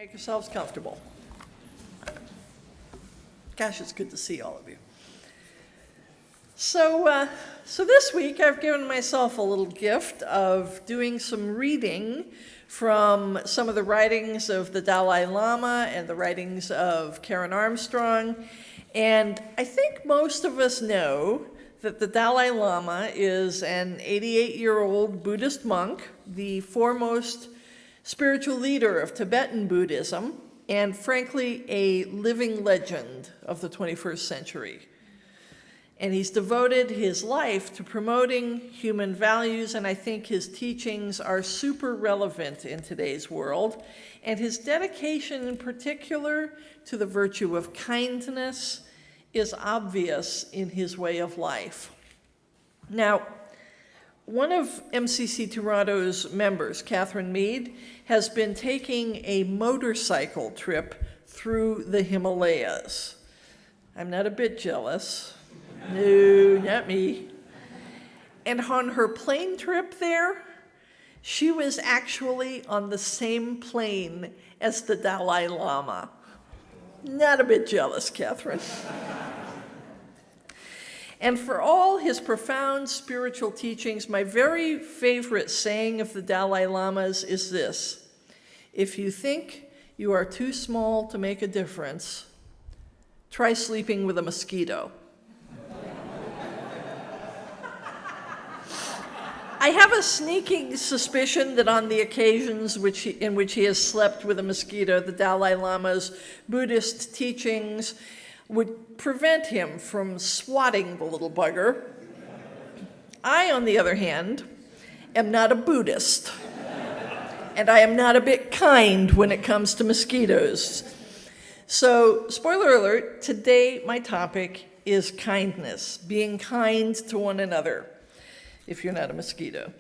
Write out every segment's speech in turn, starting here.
Make yourselves comfortable. Gosh, it's good to see all of you. So this week I've given myself a little gift of doing some reading from some of the writings of the Dalai Lama and the writings of Karen Armstrong. And I think most of us know that the Dalai Lama is an 88-year-old Buddhist monk, the foremost spiritual leader of Tibetan Buddhism, and frankly, a living legend of the 21st century. And he's devoted his life to promoting human values, and I think his teachings are super relevant in today's world. And his dedication in particular to the virtue of kindness is obvious in his way of life. Now, one of MCC Toronto's members, Catherine Mead, has been taking a motorcycle trip through the Himalayas. I'm not a bit jealous. No, not me. And on her plane trip there, she was actually on the same plane as the Dalai Lama. Not a bit jealous, Catherine. And for all his profound spiritual teachings, my very favorite saying of the Dalai Lama's is this: if you think you are too small to make a difference, try sleeping with a mosquito. I have a sneaking suspicion that on the occasions in which he has slept with a mosquito, the Dalai Lama's Buddhist teachings would prevent him from swatting the little bugger. I, on the other hand, am not a Buddhist, and I am not a bit kind when it comes to mosquitoes. So, spoiler alert, today my topic is kindness, being kind to one another, if you're not a mosquito.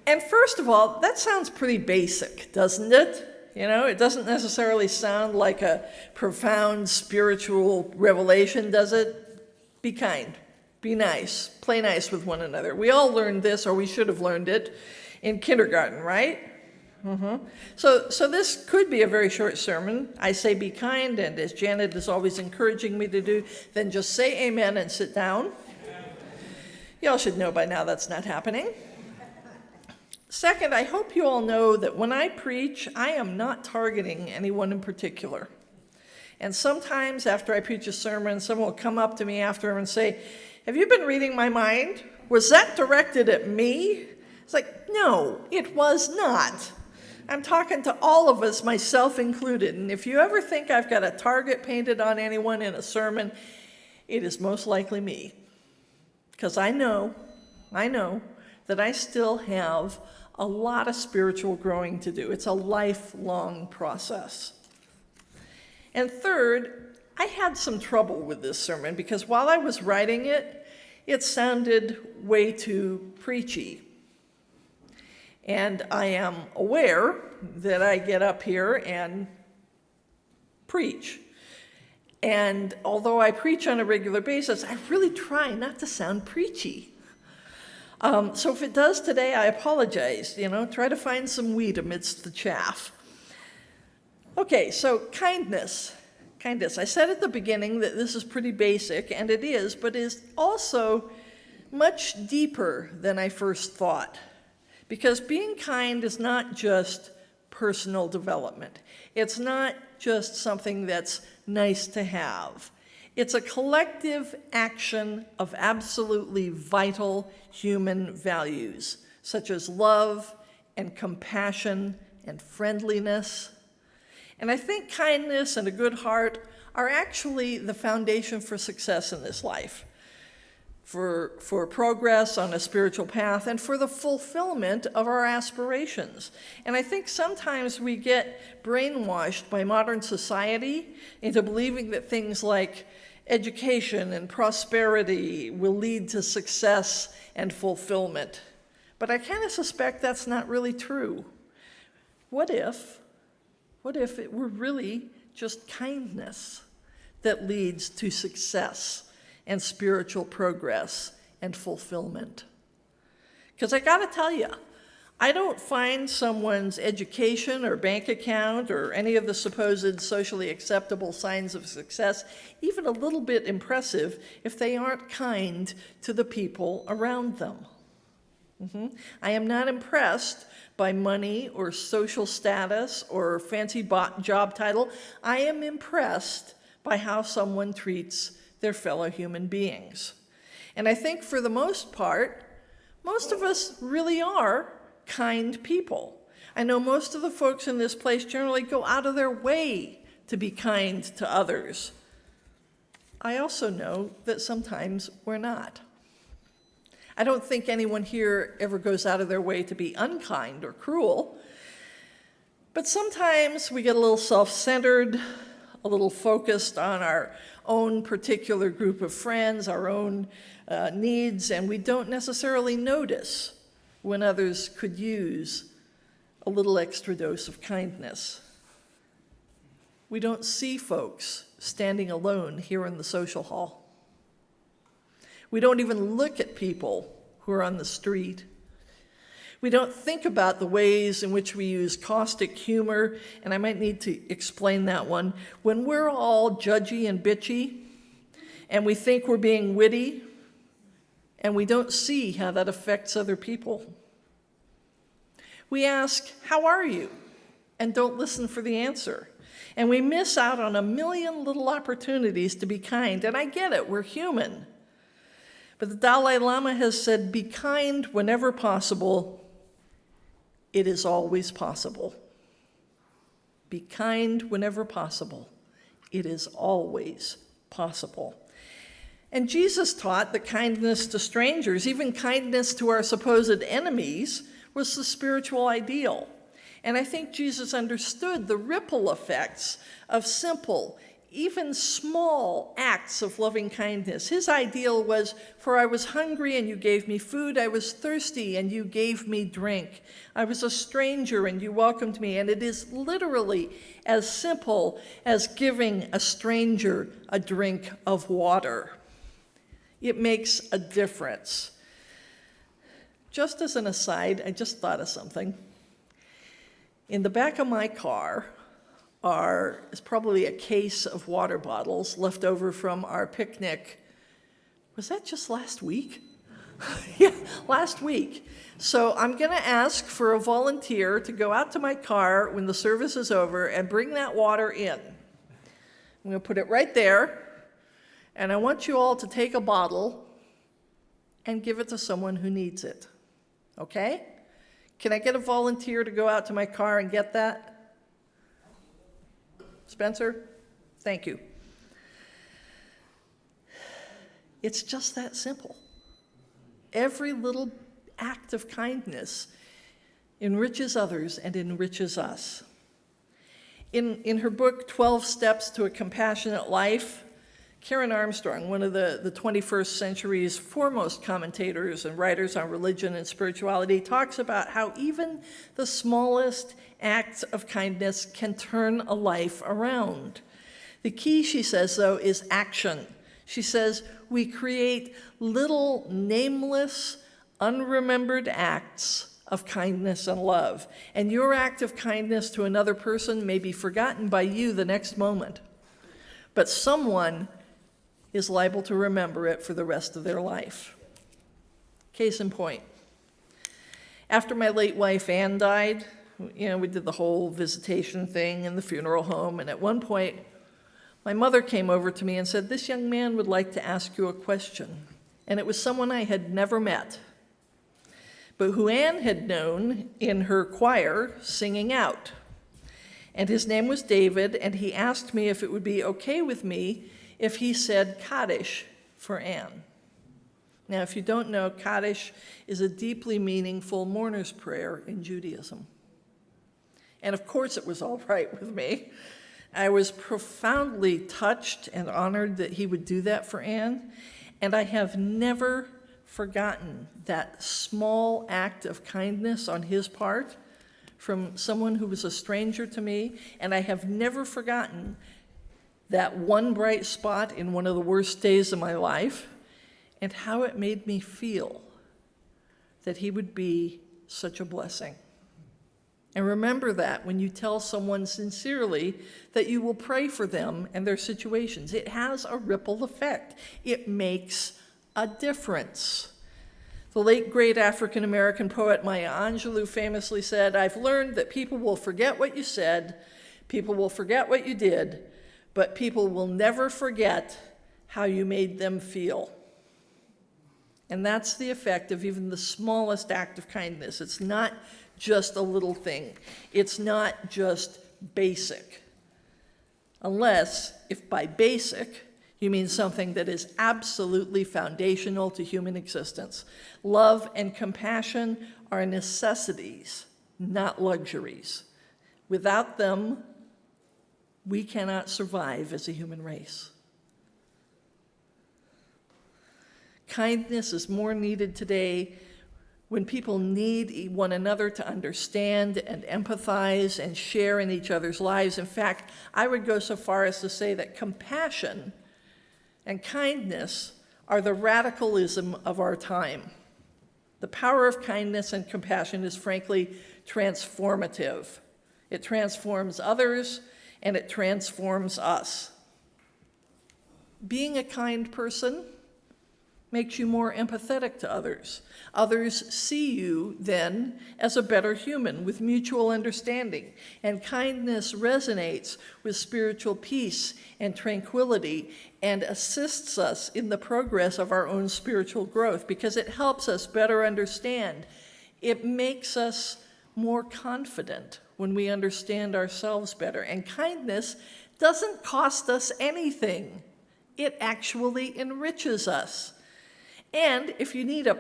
And first of all, that sounds pretty basic, doesn't it? You know, it doesn't necessarily sound like a profound spiritual revelation, does it? Be kind, be nice, play nice with one another. We all learned this, or we should have learned it, in kindergarten, right? So this could be a very short sermon. I say be kind, and as Janet is always encouraging me to do, then just say amen and sit down. Y'all should know by now that's not happening. Second, I hope you all know that when I preach, I am not targeting anyone in particular. And sometimes after I preach a sermon, someone will come up to me after and say, have you been reading my mind? Was that directed at me? It's like, no, it was not. I'm talking to all of us, myself included. And if you ever think I've got a target painted on anyone in a sermon, it is most likely me. Because I know that I still have a lot of spiritual growing to do. It's a lifelong process. And third, I had some trouble with this sermon because while I was writing it, it sounded way too preachy. And I am aware that I get up here and preach. And although I preach on a regular basis, I really try not to sound preachy. So if it does today, I apologize. Try to find some wheat amidst the chaff. Okay, so kindness. Kindness. I said at the beginning that this is pretty basic, and it is, but is also much deeper than I first thought. Because being kind is not just personal development. It's not just something that's nice to have. It's a collective action of absolutely vital human values, such as love and compassion and friendliness. And I think kindness and a good heart are actually the foundation for success in this life, for progress on a spiritual path, and for the fulfillment of our aspirations. And I think sometimes we get brainwashed by modern society into believing that things like education and prosperity will lead to success and fulfillment. But I kind of suspect that's not really true. What if it were really just kindness that leads to success and spiritual progress and fulfillment? Because I gotta tell you, I don't find someone's education or bank account or any of the supposed socially acceptable signs of success even a little bit impressive if they aren't kind to the people around them. I am not impressed by money or social status or fancy job title. I am impressed by how someone treats their fellow human beings. And I think for the most part, most of us really are kind people. I know most of the folks in this place generally go out of their way to be kind to others. I also know that sometimes we're not. I don't think anyone here ever goes out of their way to be unkind or cruel, but sometimes we get a little self-centered, a little focused on our own particular group of friends, our own needs, and we don't necessarily notice when others could use a little extra dose of kindness. We don't see folks standing alone here in the social hall. We don't even look at people who are on the street. We don't think about the ways in which we use caustic humor, and I might need to explain that one. When we're all judgy and bitchy, and we think we're being witty, and we don't see how that affects other people. We ask, "How are you?" and don't listen for the answer. And we miss out on a million little opportunities to be kind. And I get it, we're human. But the Dalai Lama has said, be kind whenever possible. It is always possible. Be kind whenever possible. It is always possible. And Jesus taught that kindness to strangers, even kindness to our supposed enemies, was the spiritual ideal. And I think Jesus understood the ripple effects of simple, even small acts of loving kindness. His ideal was, for I was hungry and you gave me food, I was thirsty and you gave me drink. I was a stranger and you welcomed me. And it is literally as simple as giving a stranger a drink of water. It makes a difference. Just as an aside, I just thought of something. In the back of my car is probably a case of water bottles left over from our picnic. Was that just last week? Yeah, last week. So I'm going to ask for a volunteer to go out to my car when the service is over and bring that water in. I'm going to put it right there. And I want you all to take a bottle and give it to someone who needs it. Okay? Can I get a volunteer to go out to my car and get that? Spencer? Thank you. It's just that simple. Every little act of kindness enriches others and enriches us. In her book, 12 Steps to a Compassionate Life, Karen Armstrong, one of the 21st century's foremost commentators and writers on religion and spirituality, talks about how even the smallest acts of kindness can turn a life around. The key, she says, though, is action. She says, we create little, nameless, unremembered acts of kindness and love. And your act of kindness to another person may be forgotten by you the next moment, but someone is liable to remember it for the rest of their life. Case in point, after my late wife Ann died, we did the whole visitation thing in the funeral home, and at one point, my mother came over to me and said, this young man would like to ask you a question. And it was someone I had never met, but who Ann had known in her choir singing out. And his name was David, and he asked me if it would be okay with me if he said Kaddish for Ann. Now, if you don't know, Kaddish is a deeply meaningful mourner's prayer in Judaism. And of course it was all right with me. I was profoundly touched and honored that he would do that for Ann, and I have never forgotten that small act of kindness on his part from someone who was a stranger to me, and I have never forgotten that one bright spot in one of the worst days of my life, and how it made me feel that he would be such a blessing. And remember that when you tell someone sincerely that you will pray for them and their situations. It has a ripple effect. It makes a difference. The late great African-American poet Maya Angelou famously said, "I've learned that people will forget what you said, people will forget what you did, but people will never forget how you made them feel." And that's the effect of even the smallest act of kindness. It's not just a little thing. It's not just basic. Unless, if by basic, you mean something that is absolutely foundational to human existence. Love and compassion are necessities, not luxuries. Without them, we cannot survive as a human race. Kindness is more needed today when people need one another to understand and empathize and share in each other's lives. In fact, I would go so far as to say that compassion and kindness are the radicalism of our time. The power of kindness and compassion is frankly transformative. It transforms others and it transforms us. Being a kind person makes you more empathetic to others. Others see you then as a better human with mutual understanding, and kindness resonates with spiritual peace and tranquility and assists us in the progress of our own spiritual growth because it helps us better understand. It makes us more confident when we understand ourselves better, and kindness doesn't cost us anything. It actually enriches us. And if you need a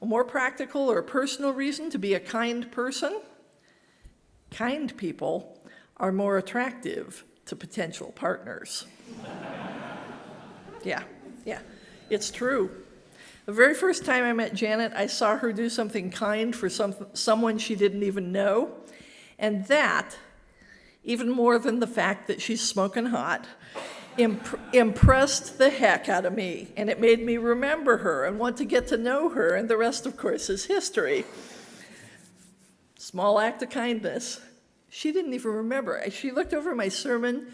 more practical or personal reason to be a kind person, kind people are more attractive to potential partners. Yeah, it's true. The very first time I met Janet, I saw her do something kind for someone she didn't even know. And that, even more than the fact that she's smoking hot, impressed the heck out of me, and it made me remember her and want to get to know her, and the rest, of course, is history. Small act of kindness. She didn't even remember. She looked over my sermon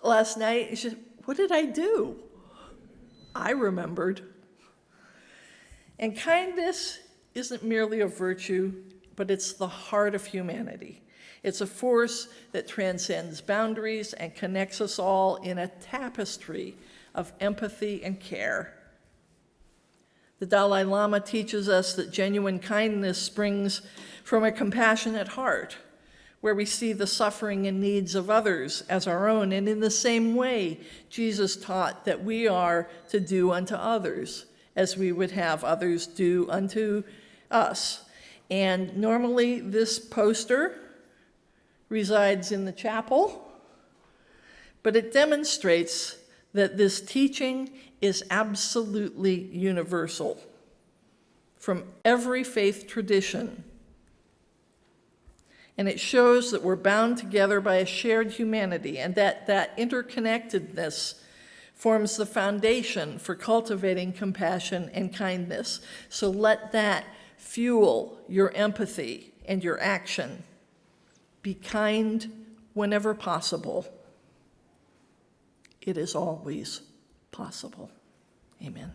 last night, and she said, "What did I do?" I remembered. And kindness isn't merely a virtue, but it's the heart of humanity. It's a force that transcends boundaries and connects us all in a tapestry of empathy and care. The Dalai Lama teaches us that genuine kindness springs from a compassionate heart, where we see the suffering and needs of others as our own. And in the same way, Jesus taught that we are to do unto others as we would have others do unto us. And normally this poster resides in the chapel, but it demonstrates that this teaching is absolutely universal from every faith tradition. And it shows that we're bound together by a shared humanity, and that interconnectedness forms the foundation for cultivating compassion and kindness. So let that fuel your empathy and your action. Be kind whenever possible. It is always possible. Amen.